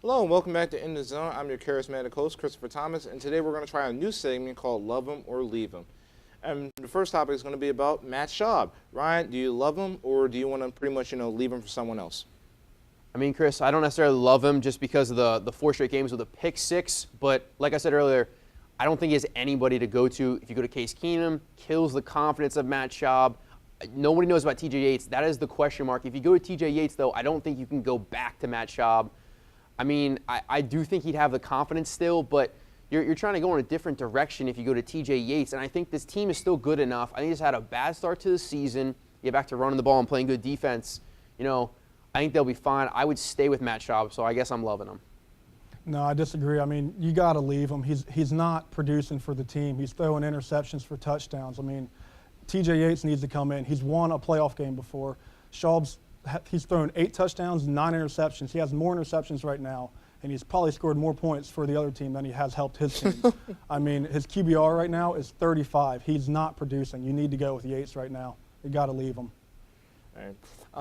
Hello and welcome back to In the Zone. I'm your charismatic host, Christopher Thomas, and today we're going to try a new segment called Love 'Em or Leave 'Em. And the first topic is going to be about Matt Schaub. Ryan, do you love him or do you want to pretty much, leave him for someone else? I mean, Chris, I don't necessarily love him just because of the 4 straight games with a pick 6, but like I said earlier, I don't think he has anybody to go to. If you go to Case Keenum, kills the confidence of Matt Schaub. Nobody knows about TJ Yates. That is the question mark. If you go to TJ Yates, though, I don't think you can go back to Matt Schaub. I mean, I do think he'd have the confidence still, but you're trying to go in a different direction if you go to TJ Yates, and I think this team is still good enough. I think he's had a bad start to the season. Get back to running the ball and playing good defense. I think they'll be fine. I would stay with Matt Schaub, so I guess I'm loving him. No, I disagree. I mean, you got to leave him. He's not producing for the team. He's throwing interceptions for touchdowns. I mean, TJ Yates needs to come in. He's won a playoff game before. He's thrown 8 touchdowns, 9 interceptions. He has more interceptions right now, and he's probably scored more points for the other team than he has helped his team. I mean, his QBR right now is 35. He's not producing. You need to go with Yates right now. You got to leave him. All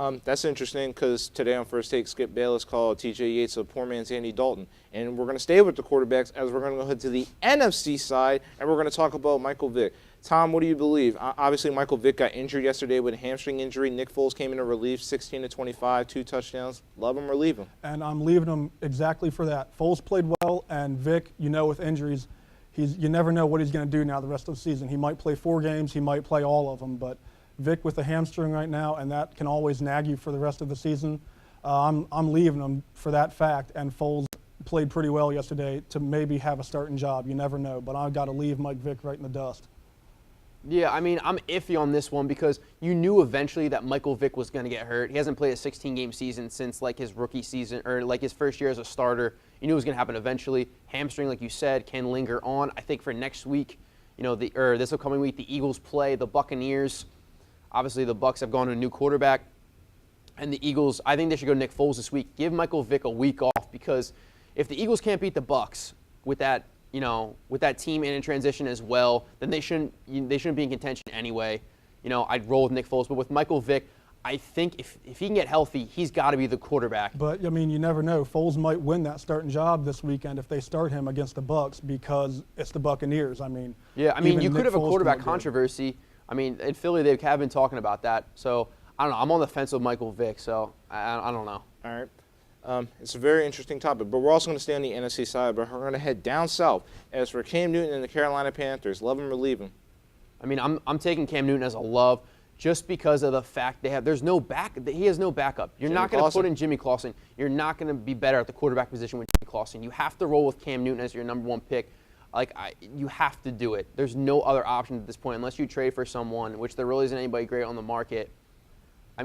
right. That's interesting because today on First Take, Skip Bayless called TJ Yates a poor man's Andy Dalton. And we're going to stay with the quarterbacks as we're going to go ahead to the NFC side, and we're going to talk about Michael Vick. Tom, what do you believe? Obviously, Michael Vick got injured yesterday with a hamstring injury. Nick Foles came in to relief, 16-25, 2 touchdowns. Love him or leave him? And I'm leaving him exactly for that. Foles played well, and Vick, with injuries, you never know what he's going to do now the rest of the season. He might play 4 games. He might play all of them. But Vick with a hamstring right now, and that can always nag you for the rest of the season. I'm leaving him for that fact, and Foles played pretty well yesterday to maybe have a starting job. You never know. But I've got to leave Mike Vick right in the dust. Yeah, I mean, I'm iffy on this one because you knew eventually that Michael Vick was going to get hurt. He hasn't played a 16-game season since, his rookie season or, his first year as a starter. You knew it was going to happen eventually. Hamstring, like you said, can linger on. I think for next week, this upcoming week, the Eagles play the Buccaneers. Obviously, the Bucs have gone to a new quarterback. And the Eagles, I think they should go Nick Foles this week. Give Michael Vick a week off because if the Eagles can't beat the Bucs with that team in transition as well, then they shouldn't be in contention anyway. I'd roll with Nick Foles. But with Michael Vick, I think if he can get healthy, he's got to be the quarterback. But, you never know. Foles might win that starting job this weekend if they start him against the Bucs because it's the Buccaneauns. You could have a quarterback controversy. In Philly, they have been talking about that. So, I don't know. I'm on the fence with Michael Vick, so I don't know. All right. It's a very interesting topic, but we're also going to stay on the NFC side, but we're going to head down south. As for Cam Newton and the Carolina Panthers, love him or leave him? I'm taking Cam Newton as a love just because of the fact he has no backup. You're not going to put in Jimmy Clausen. You're not going to be better at the quarterback position with Jimmy Clausen. You have to roll with Cam Newton as your number 1 pick. You have to do it. There's no other option at this point unless you trade for someone, which there really isn't anybody great on the market. I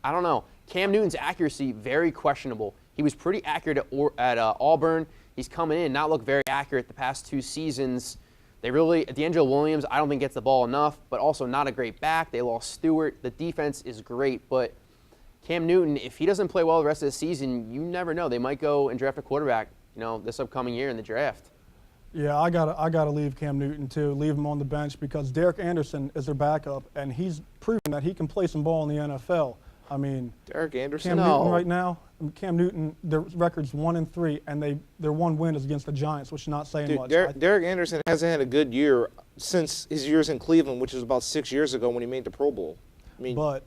don't know. Cam Newton's accuracy, very questionable. He was pretty accurate at Auburn. He's coming in, not look very accurate the past 2 seasons. D'Angelo Williams, I don't think gets the ball enough, but also not a great back. They lost Stewart. The defense is great, but Cam Newton, if he doesn't play well the rest of the season, you never know. They might go and draft a quarterback, this upcoming year in the draft. Yeah, I gotta leave Cam Newton too. Leave him on the bench because Derek Anderson is their backup, and he's proven that he can play some ball in the NFL. Derek Anderson. Cam Newton right now. Cam Newton, their record's 1-3, and their 1 win is against the Giants, which is not saying much. Derek Anderson hasn't had a good year since his years in Cleveland, which was about 6 years ago when he made the Pro Bowl. But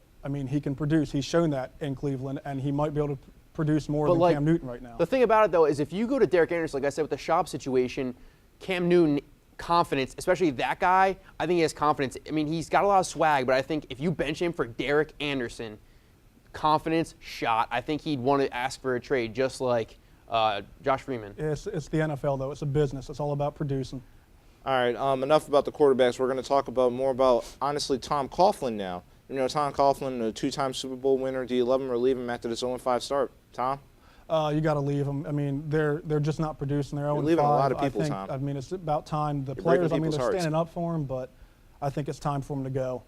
he can produce. He's shown that in Cleveland, and he might be able to produce more than Cam Newton right now. The thing about it though is if you go to Derek Anderson, like I said with the Schaub situation. Cam Newton, confidence, especially that guy, I think he has confidence. He's got a lot of swag, but I think if you bench him for Derek Anderson, confidence, shot, I think he'd want to ask for a trade just like Josh Freeman. It's the NFL, though. It's a business. It's all about producing. All right, enough about the quarterbacks. We're going to talk more about, honestly, Tom Coughlin now. Tom Coughlin, a 2-time Super Bowl winner. Do you love him or leave him after this 0-5 start? Tom? You got to leave them. They're just not producing. They're 0-5. You're leaving a lot of people, Tom. It's about time. The You're players, they're standing up for him, but I think it's time for them to go.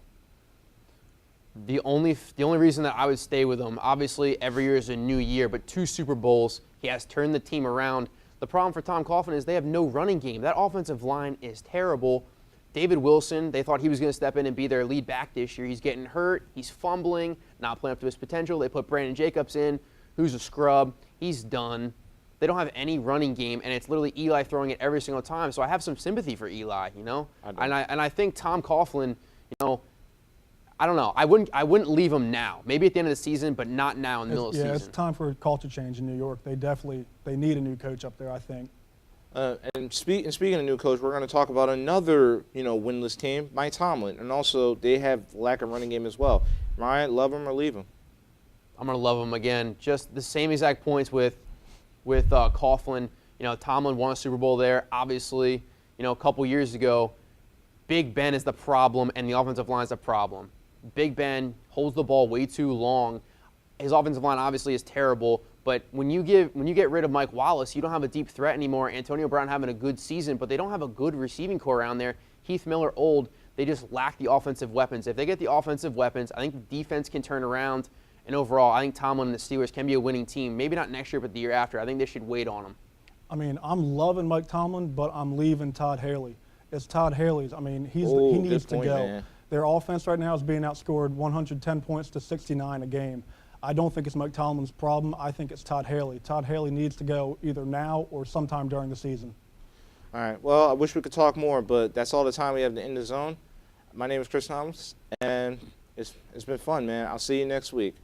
The only reason that I would stay with him, obviously every year is a new year, but 2 Super Bowls, he has turned the team around. The problem for Tom Coughlin is they have no running game. That offensive line is terrible. David Wilson, they thought he was going to step in and be their lead back this year. He's getting hurt. He's fumbling, not playing up to his potential. They put Brandon Jacobs in, who's a scrub. He's done. they don't have any running game, and it's literally Eli throwing it every single time. So I have some sympathy for Eli, you know. And I think Tom Coughlin, you know, I don't know. I wouldn't leave him now. Maybe at the end of the season, but not now in the middle of the season. Yeah, it's time for a culture change in New York. They need a new coach up there, I think. And speaking of new coach, we're going to talk about another, winless team, Mike Tomlin, and also they have lack of running game as well. Ryan, love him or leave him? I'm going to love him again. Just the same exact points with Coughlin. You know, Tomlin won a Super Bowl there. Obviously, a couple years ago, Big Ben is the problem and the offensive line is the problem. Big Ben holds the ball way too long. His offensive line obviously is terrible, but when you get rid of Mike Wallace, you don't have a deep threat anymore. Antonio Brown having a good season, but they don't have a good receiving core around there. Heath Miller old. They just lack the offensive weapons. If they get the offensive weapons, I think the defense can turn around. And overall, I think Tomlin and the Steelers can be a winning team. Maybe not next year, but the year after. I think they should wait on him. I mean, I'm loving Mike Tomlin, but I'm leaving Todd Haley. It's Todd Haley's. I mean, he needs to go. Man. Their offense right now is being outscored 110 points to 69 a game. I don't think it's Mike Tomlin's problem. I think it's Todd Haley. Todd Haley needs to go either now or sometime during the season. All right. Well, I wish we could talk more, but that's all the time we have to end the zone. My name is Chris Thomas, and it's been fun, man. I'll see you next week.